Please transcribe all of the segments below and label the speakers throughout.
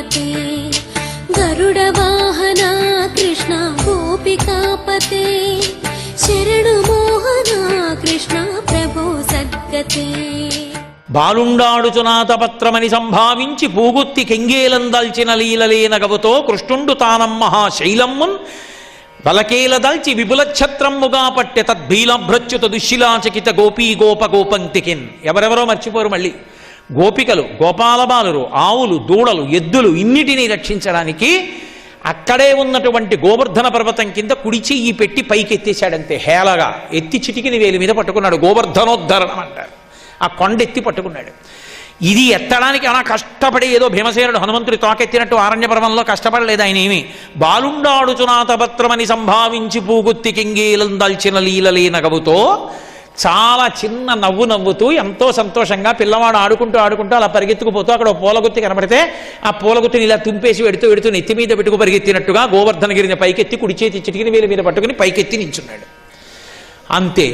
Speaker 1: గోపీపతే గరుడ వాహన కృష్ణ గోపికాపతే శరణు మోహన కృష్ణ ప్రభో సద్గతే.
Speaker 2: బాలుండాడుచునాతపత్రమని సంభావించి పూగుత్తి కెంగేలందాల్చిన లీలలేనగవుతో కృష్ణుండు తానమ్మహా శైలమ్మున్ బలకేలదాల్చి విపులఛత్రమ్ముగా పట్టె తద్భీలభ్రచ్యుత దుశ్శిలాచకిత గోపీ గోప గోపంతికిన్. ఎవరెవరో మర్చిపోరు మళ్ళీ. గోపికలు, గోపాలబాలురు, ఆవులు, దూడలు, ఎద్దులు ఇన్నిటినీ రక్షించడానికి అక్కడే ఉన్నటువంటి గోవర్ధన పర్వతం కింద కుడి చెయ్యి పెట్టి పైకి ఎత్తేశాడంతే. హేళగా ఎత్తి చిటికిని వేలి మీద పట్టుకున్నాడు. గోవర్ధనోద్ధరణం అంటారు. ఆ కొండ ఎత్తి పట్టుకున్నాడు. ఇది ఎత్తడానికి ఏమైనా కష్టపడి ఏదో భీమసేనుడు హనుమంతుడి తోకెత్తినట్టు ఆరణ్య పర్వంలో కష్టపడలేదు ఆయన ఏమి. బాలుండాడుచునాతపత్రమని సంభావించి పూగుత్తి కింగేలందాల్చిన లీలలేనగవుతో చాలా చిన్న నవ్వు నవ్వుతూ ఎంతో సంతోషంగా పిల్లవాడు ఆడుకుంటూ ఆడుకుంటూ అలా పరిగెత్తుకుపోతూ అక్కడ పూలగుత్తి కనబడితే ఆ పూలగుత్తిని ఇలా తుంపేసి వెడుతూ నెత్తి మీద పెట్టుకు పరిగెత్తినట్టుగా గోవర్ధనగిరిని పైకెత్తి కుడి చేతి చిటికిని వేలి మీద పట్టుకుని పైకెత్తి నించున్నాడు. అంతే.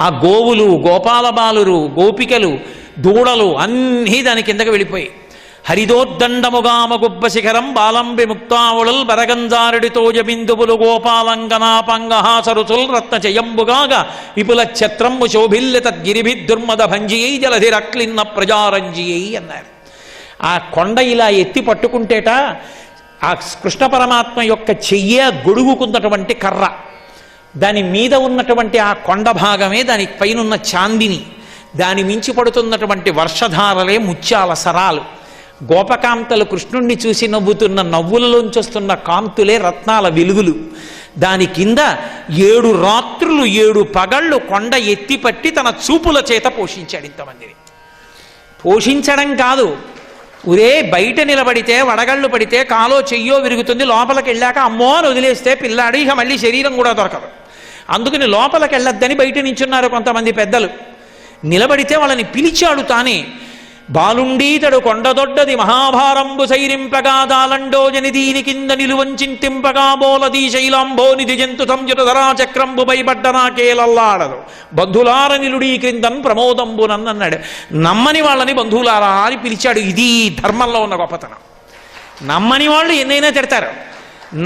Speaker 2: ఆ గోవులు, గోపాలబాలురు, గోపికలు, దూడలు అన్నీ దాని కిందకు వెళ్ళిపోయి హరిదోద్దండముగామ గుబ్బ శిఖరం బాలంబి ముక్తావుళల్ బరగంజారుడితో జబిందువులు గోపాలంగనాపంగహాసరుచుల్ రత్న జయంబుగాగా విపుల ఛత్రంబు శోభిల్య తద్గిరిభిద్దుర్మద భంజియై జలధిరక్లిన్న ప్రజారంజియై అన్నారు. ఆ కొండ ఇలా ఎత్తి పట్టుకుంటేట ఆ కృష్ణ పరమాత్మ యొక్క చెయ్యే గొడుగుకున్నటువంటి కర్ర, దాని మీద ఉన్నటువంటి ఆ కొండ భాగమే దాని పైనున్న చాందిని, దాని మించి పడుతున్నటువంటి వర్షధారలే ముత్యాల సరాలు. గోపకాంతలు కృష్ణుణ్ణి చూసి నవ్వుతున్న నవ్వులలోంచి వస్తున్న కాంతులే రత్నాల వెలుగులు. దాని కింద 7 రాత్రులు 7 పగళ్ళు కొండ ఎత్తిపట్టి తన చూపుల చేత పోషించాడు ఇంతమందిని. పోషించడం కాదు, ఉరే బయట నిలబడితే వడగళ్ళు పడితే కాలో చెయ్యో విరుగుతుంది, లోపలికి వెళ్ళాక అమ్మో అని వదిలేస్తే పిల్లాడు ఇక మళ్ళీ శరీరం కూడా దొరకదు. అందుకని లోపలికి వెళ్ళొద్దని బయట నించున్నారు కొంతమంది పెద్దలు. నిలబడితే వాళ్ళని పిలిచాడు తానే. బాలుండీతడు కొండదొడ్డది మహాభారంబు సైరింపగా దాలండోజని దీని కింద నిలువంచింతింపగా బోలదీ శైలాంబోనిధి జంతు సంయుత ధరాచక్రంబు భయపడ్డనాకేలల్లాడదు బంధులార నిలుడీ క్రిందన్ ప్రమోదంబునన్ అన్నాడు. నమ్మని వాళ్ళని బంధువులారా అని పిలిచాడు. ఇది ధర్మంలో ఉన్న గొప్పతనం. నమ్మని వాళ్ళు ఎన్నైనా తిడతారు,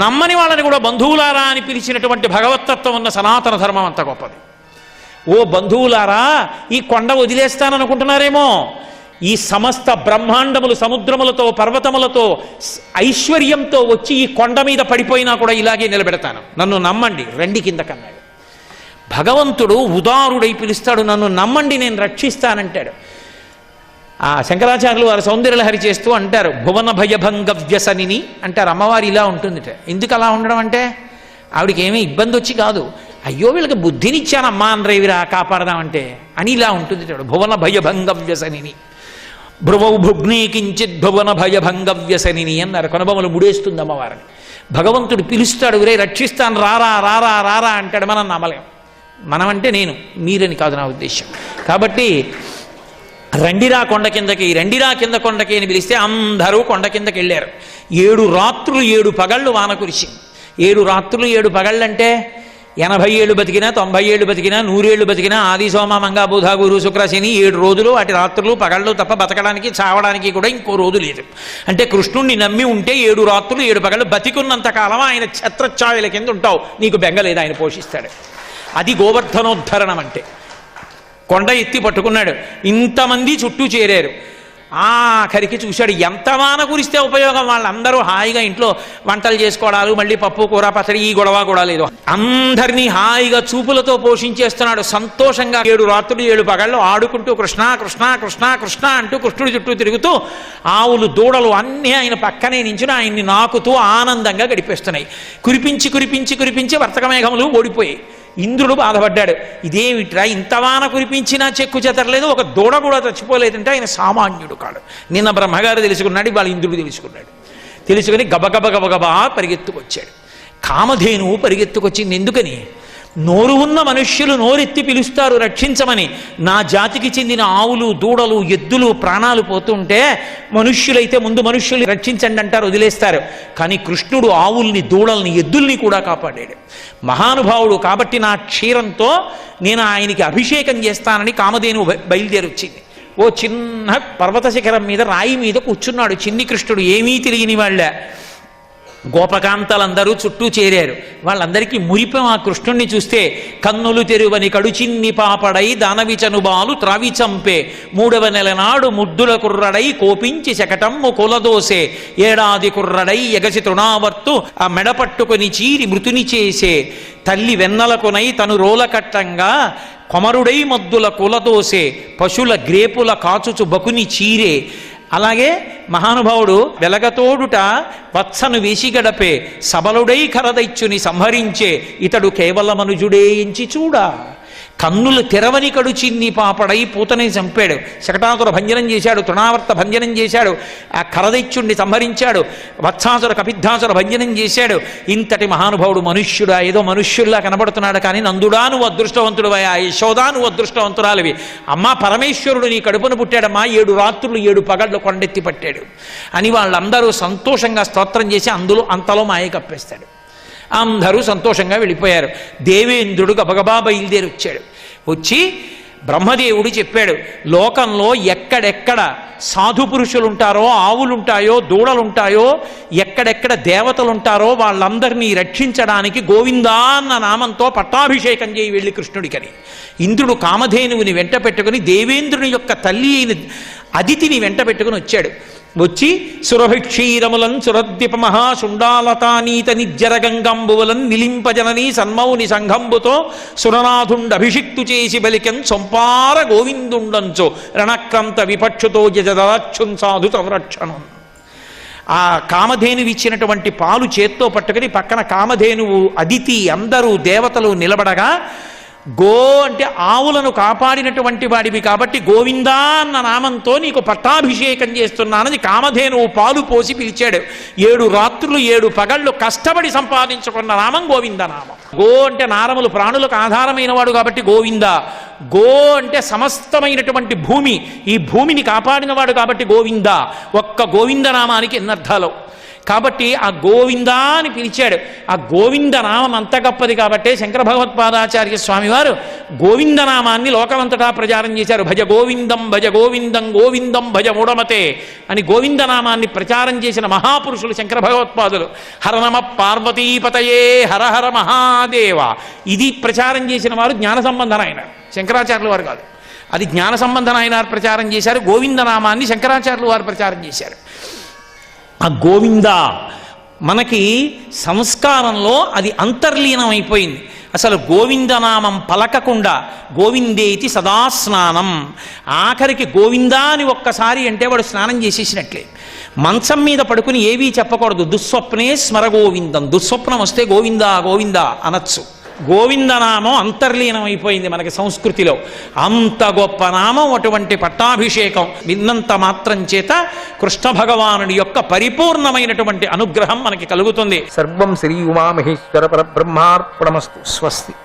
Speaker 2: నమ్మని వాళ్ళని కూడా బంధువులారా అని పిలిచినటువంటి భగవత్తత్వం ఉన్న సనాతన ధర్మం అంత గొప్పది. ఓ బంధువులారా, ఈ కొండ వదిలేస్తాననుకుంటున్నారేమో, ఈ సమస్త బ్రహ్మాండములు సముద్రములతో పర్వతములతో ఐశ్వర్యంతో వచ్చి ఈ కొండ మీద పడిపోయినా కూడా ఇలాగే నిలబెడతాను, నన్ను నమ్మండి, రండి కిందకన్నాడు. భగవంతుడు ఉదారుడై పిలుస్తాడు, నన్ను నమ్మండి నేను రక్షిస్తానంటాడు. ఆ శంకరాచార్యులు వారు సౌందర్యలహరి చేస్తూ అంటారు, భువన భయభంగ వ్యసనిని అంటారు. అమ్మవారు ఇలా ఉంటుందిట. ఎందుకు అలా ఉండడం అంటే ఆవిడికి ఏమీ ఇబ్బంది వచ్చి కాదు, అయ్యో వీళ్ళకి బుద్ధినిచ్చానమ్మా అనరేవిరా కాపాడదామంటే అని ఇలా ఉంటుంది. భువన భయభంగ వ్యసనిని భ్రువౌ భుగ్నీ కించిత్ భువన భయభంగ వ్యసనిని అన్నారు. కనుబొమలు ముడేస్తుంది అమ్మవారిని. భగవంతుడు పిలుస్తాడు, రే రక్షిస్తాను రారా రారా రారా అంటాడు. మనం నమ్మలేం. మనం అంటే నేను, మీరని కాదు నా ఉద్దేశం. కాబట్టి రండిరా కొండ కిందకి, రండిరా కింద కొండకి అని పిలిస్తే అందరూ కొండ కిందకి వెళ్ళారు. 7 రాత్రులు 7 పగళ్ళు వాన కురిసింది. 7 రాత్రులు 7 పగళ్ళంటే 80 ఏళ్ళు బతికినా 90 ఏళ్ళు బతికినా 100 ఏళ్ళు బతికినా ఆది సోమ మంగ బుధ గురు శుక్ర శని 7 రోజులు వాటి రాత్రులు పగళ్ళు తప్ప బతకడానికి చావడానికి కూడా ఇంకో రోజు లేదు. అంటే కృష్ణుణ్ణి నమ్మి ఉంటే 7 రాత్రులు 7 పగళ్ళు బతికున్నంత కాలం ఆయన ఛత్రఛాయల కింద ఉంటావు, నీకు బెంగలేదు, ఆయన పోషిస్తాడు. అది గోవర్ధనోద్ధరణం అంటే. కొండ ఎత్తి పట్టుకున్నాడు, ఇంతమంది చుట్టూ చేరారు. ఆఖరికి చూశాడు, ఎంత వాన కురిస్తే ఉపయోగం, వాళ్ళందరూ హాయిగా ఇంట్లో వంటలు చేసుకోవడాలు, మళ్ళీ పప్పు కూర పచ్చడి ఈ గొడవ కూడా లేదు. అందరినీ హాయిగా చూపులతో పోషించేస్తున్నాడు సంతోషంగా. 7 రాత్రులు 7 పగళ్ళు ఆడుకుంటూ కృష్ణ కృష్ణ కృష్ణ కృష్ణ అంటూ కృష్ణుడి చుట్టూ తిరుగుతూ ఆవులు దూడలు అన్నీ ఆయన పక్కనే నించుని ఆయన్ని నాకుతూ ఆనందంగా గడిపేస్తున్నాయి. కురిపించి కురిపించి కురిపించి వర్తకమేఘములు ఓడిపోయాయి. ఇంద్రుడు బాధపడ్డాడు, ఇదేమిట్రా ఇంత వాన కురిపించినా చెక్కు చెదరలేదు, ఒక దూడ కూడా చచ్చిపోలేదంటే ఆయన సామాన్యుడు కాడు. నిన్న బ్రహ్మగారు తెలుసుకున్నాడు, ఇవాళ ఇంద్రుడు తెలుసుకున్నాడు. తెలుసుకుని గబగబ గబగబా పరిగెత్తుకొచ్చాడు. కామధేనువు పరిగెత్తుకొచ్చింది. ఎందుకని? నోరు ఉన్న మనుష్యులు నోరెత్తి పిలుస్తారు రక్షించమని. నా జాతికి చెందిన ఆవులు దూడలు ఎద్దులు ప్రాణాలు పోతుంటే మనుష్యులైతే ముందు మనుష్యుల్ని రక్షించండి అంటారు, వదిలేస్తారు. కానీ కృష్ణుడు ఆవుల్ని దూడల్ని ఎద్దుల్ని కూడా కాపాడాడు. మహానుభావుడు కాబట్టి నా క్షీరంతో నేను ఆయనకి అభిషేకం చేస్తానని కామధేను బయలుదేరి వచ్చింది. ఓ చిన్న పర్వత శిఖరం మీద రాయి మీద కూర్చున్నాడు చిన్ని కృష్ణుడు, ఏమీ తెలియని వాళ్ళ. గోపకాంతలందరూ చుట్టూ చేరారు. వాళ్ళందరికీ మురిపం ఆ కృష్ణుణ్ణి చూస్తే. కన్నులు తెరువని కడుచిన్ని పాపడై దానవిచనుబాలు త్రావి చంపే 3వ నెల నాడు ముద్దుల కుర్రడై కోపించి శకటమ్ము కులదోసే ఏడాది కుర్రడై ఎగసి తృణావర్తు ఆ మెడపట్టుకొని చీరి మృతుని చేసే తల్లి వెన్నలకునై తను రోలకట్టంగా కొమరుడై మద్దుల కులదోసే పశుల గ్రేపుల కాచుచు బకుని చీరే. అలాగే మహానుభావుడు వెలగతోడుట వత్సను వేసి గడపే సబలుడై కరదైచ్చుని సంహరించే ఇతడు కేవలమనుజుడే ఎంచి చూడా. కన్నులు తెరవని కడు చిన్ని పాపడై పూతని చంపాడు, శకటాసుర భంజనం చేశాడు, తృణావర్త భంజనం చేశాడు, ఆ కరదైత్యుణ్ణి సంహరించాడు, వత్సాసుర కపిద్ధాసుర భంజనం చేశాడు. ఇంతటి మహానుభావుడు మనుష్యుడా, ఏదో మనుష్యుల్లా కనబడుతున్నాడు, కానీ నందుడా నువ్వు అదృష్టవంతుడువయా, యశోదా నువ్వు అదృష్టవంతురాలివి, అమ్మా పరమేశ్వరుడు నీ కడుపున పుట్టాడమ్మా, 7 రాత్రులు 7 పగళ్ళు కొండెత్తి పట్టాడు అని వాళ్ళందరూ సంతోషంగా స్తోత్రం చేసి అంతలో మాయ కప్పేస్తాడు. అందరూ సంతోషంగా వెళ్ళిపోయారు. దేవేంద్రుడు గబగబా బయలుదేరి వచ్చాడు. వచ్చి బ్రహ్మదేవుడు చెప్పాడు, లోకంలో ఎక్కడెక్కడ సాధు పురుషులు ఉంటారో, ఆవులుంటాయో, దూడలుంటాయో, ఎక్కడెక్కడ దేవతలు ఉంటారో వాళ్ళందరినీ రక్షించడానికి గోవిందా అన్న నామంతో పట్టాభిషేకం చేయి వెళ్ళి కృష్ణుడికని. ఇంద్రుడు కామధేనువుని వెంట పెట్టుకుని దేవేంద్రుని యొక్క తల్లి అయిన అదితిని వెంట పెట్టుకుని వచ్చాడు. వచ్చి సురభిక్షీరములన్ సురద్వీప మహాశుండాలతానీత నిజ్జరగంగంబువలన్ నిలింపజననీ సన్మౌని సంఘంబుతో సురనాథుండ అభిషిక్తు చేసి బలికెన్ సొంపార గోవిందుండంచో రణక్రంత విపక్షుతో జజదాచ్చున్ సాధు సంరక్షణం. ఆ కామధేనువు ఇచ్చినటువంటి పాలు చేత్తో పట్టుకుని పక్కన కామధేనువు అదితి అందరూ దేవతలు నిలబడగా, గో అంటే ఆవులను కాపాడినటువంటి వాడివి కాబట్టి గోవిందా అన్న నామంతో నీకు పట్టాభిషేకం చేస్తున్నానని కామధేనువు పాలు పోసి పిలిచాడు. 7 రాత్రులు 7 పగళ్ళు కష్టపడి సంపాదించుకున్న నామం గోవింద నామం. గో అంటే నారములు ప్రాణులకు ఆధారమైన వాడు కాబట్టి గోవింద. గో అంటే సమస్తమైనటువంటి భూమి, ఈ భూమిని కాపాడినవాడు కాబట్టి గోవింద. ఒక్క గోవింద నామానికి ఎన్ని అర్థాలు. కాబట్టి ఆ గోవిందా అని పిలిచాడు. ఆ గోవింద నామం అంత గొప్పది కాబట్టే శంకర భగవత్పాదాచార్య స్వామి వారు గోవిందనామాన్ని లోకమంతటా ప్రచారం చేశారు. భజ గోవిందం భజ గోవిందం గోవిందం భజ మూఢమతే అని గోవిందనామాన్ని ప్రచారం చేసిన మహాపురుషులు శంకర భగవత్పాదులు. హరనమ పార్వతీపతయే హర హర మహాదేవ ఇది ప్రచారం చేసిన వారు జ్ఞాన సంబంధనాయన, శంకరాచార్యుల వారు కాదు. అది జ్ఞాన సంబంధనాయన ప్రచారం చేశారు. గోవిందనామాన్ని శంకరాచార్యుల వారు ప్రచారం చేశారు. ఆ గోవింద మనకి సంస్కారంలో అది అంతర్లీనం అయిపోయింది. అసలు గోవిందనామం పలకకుండా గోవిందేతి సదాస్నానం, ఆఖరికి గోవిందా అని ఒక్కసారి అంటే వాడు స్నానం చేసేసినట్లే. మంచం మీద పడుకుని ఏవీ చెప్పకూడదు. దుస్వప్నే స్మర గోవిందం, దుస్వప్నం వస్తే గోవిందా గోవిందా అనొచ్చు. గోవిందనామం అంతర్లీనం అయిపోయింది మనకి సంస్కృతిలో. అంత గొప్ప నామం, అటువంటి పట్టాభిషేకం విన్నంత మాత్రం చేత కృష్ణ భగవానుడి యొక్క పరిపూర్ణమైనటువంటి అనుగ్రహం మనకి కలుగుతుంది.
Speaker 3: సర్వం శ్రీ ఉమామహేశ్వర పరబ్రహ్మార్పణమస్తు. స్వస్తి.